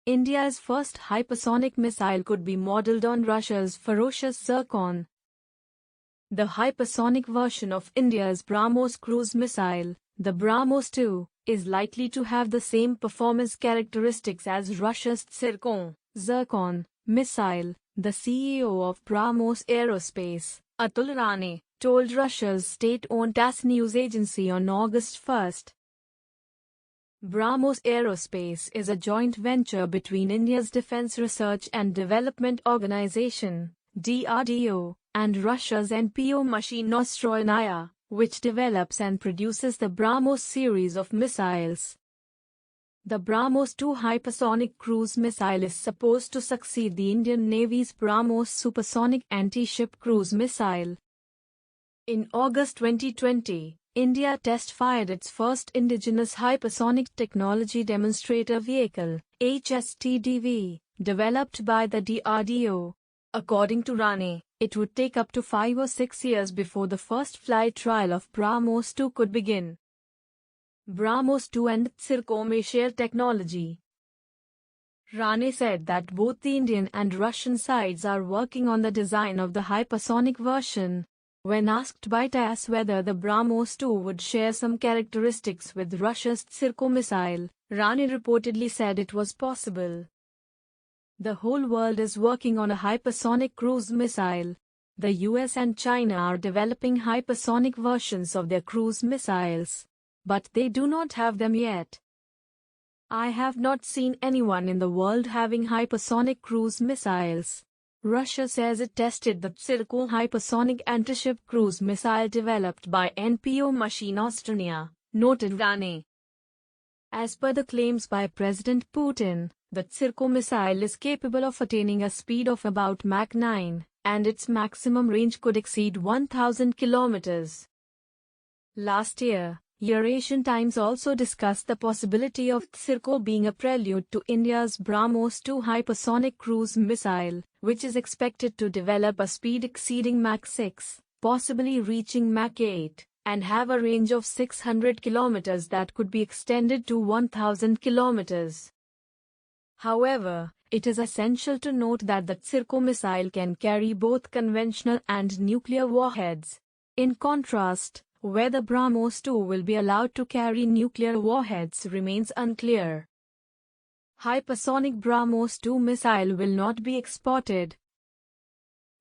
India's first hypersonic missile could be modeled on Russia's Ferocious Zircon. The hypersonic version of India's BrahMos cruise missile, the BrahMos 2, is likely to have the same performance characteristics as Russia's Zircon missile. The CEO of BrahMos Aerospace, Atul Rane, told Russia's state-owned TASS news agency on August 1. BrahMos Aerospace is a joint venture between India's Defence Research and Development Organization, DRDO, and Russia's NPO Machinostrojnaya, which develops and produces the BrahMos series of missiles. The BrahMos 2 hypersonic cruise missile is supposed to succeed the Indian Navy's BrahMos supersonic anti-ship cruise missile. In August 2020, India test-fired its first indigenous hypersonic technology demonstrator vehicle, HSTDV, developed by the DRDO. According to Rane, it would take up to 5 or 6 years before the first flight trial of BrahMos 2 could begin. BrahMos 2 and Zircon may share technology. Rane said that both the Indian and Russian sides are working on the design of the hypersonic version. When asked by TASS whether the BrahMos 2 would share some characteristics with Russia's Zircon missile, Rane reportedly said it was possible. The whole world is working on a hypersonic cruise missile. The US and China are developing hypersonic versions of their cruise missiles, but they do not have them yet. I have not seen anyone in the world having hypersonic cruise missiles. Russia says it tested the Zircon hypersonic anti-ship cruise missile developed by NPO Machinostrojnaya, noted Rane. As per the claims by President Putin, the Zircon missile is capable of attaining a speed of about Mach 9, and its maximum range could exceed 1,000 kilometers. Last year, Eurasian Times also discussed the possibility of Zircon being a prelude to India's BrahMos 2 hypersonic cruise missile, which is expected to develop a speed exceeding Mach 6, possibly reaching Mach 8, and have a range of 600 kilometers that could be extended to 1,000 kilometers. However, it is essential to note that the Zircon missile can carry both conventional and nuclear warheads. In contrast, whether BrahMos 2 will be allowed to carry nuclear warheads remains unclear. Hypersonic BrahMos 2 missile will not be exported.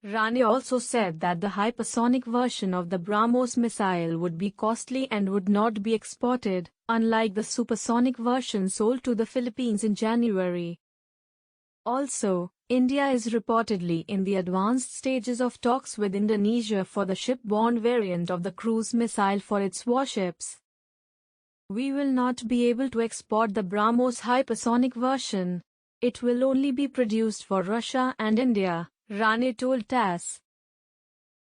Rane also said that the hypersonic version of the BrahMos missile would be costly and would not be exported, unlike the supersonic version sold to the Philippines in January. Also, India is reportedly in the advanced stages of talks with Indonesia for the ship-borne variant of the cruise missile for its warships. We will not be able to export the BrahMos hypersonic version. It will only be produced for Russia and India, Rane told TASS.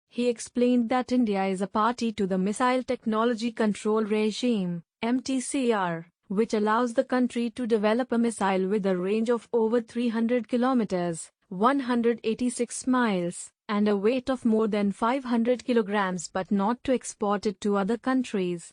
He explained that India is a party to the Missile Technology Control Regime, MTCR, which allows the country to develop a missile with a range of over 300 kilometers, 186 miles, and a weight of more than 500 kilograms but not to export it to other countries.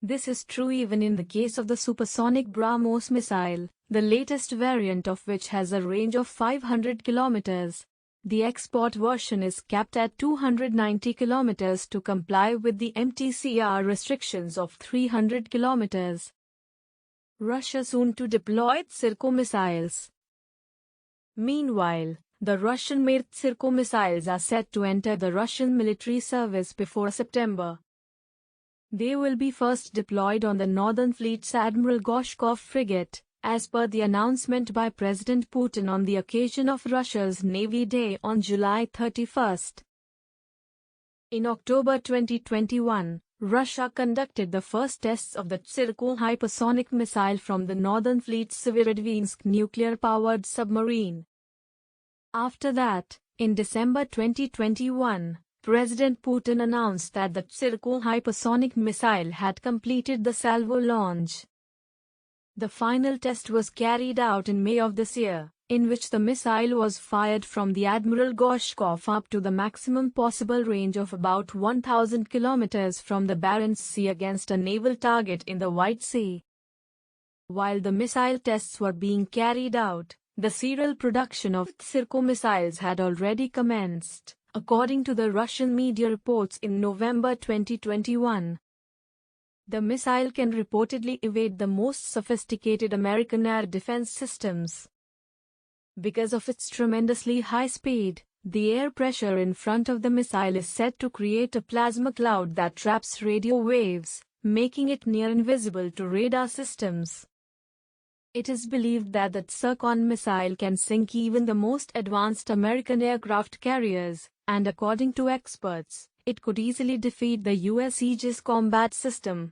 This is true even in the case of the supersonic BrahMos missile, the latest variant of which has a range of 500 kilometers. The export version is capped at 290 kilometers to comply with the MTCR restrictions of 300 kilometers. Russia soon to deploy Zircon missiles. Meanwhile, the Russian-made Zircon missiles are set to enter the Russian military service before September. They will be first deployed on the Northern Fleet's Admiral Gorshkov frigate, as per the announcement by President Putin on the occasion of Russia's Navy Day on July 31. In October 2021, Russia conducted the first tests of the Zircon hypersonic missile from the Northern Fleet's Severodvinsk nuclear-powered submarine. After that, in December 2021, President Putin announced that the Zircon hypersonic missile had completed the salvo launch. The final test was carried out in May of this year, in which the missile was fired from the Admiral Gorshkov up to the maximum possible range of about 1,000 kilometers from the Barents Sea against a naval target in the White Sea. While the missile tests were being carried out, the serial production of Zircon missiles had already commenced, according to the Russian media reports in November 2021. The missile can reportedly evade the most sophisticated American air defense systems. Because of its tremendously high speed, the air pressure in front of the missile is said to create a plasma cloud that traps radio waves, making it near invisible to radar systems. It is believed that the Zircon missile can sink even the most advanced American aircraft carriers, and according to experts, it could easily defeat the US Aegis combat system.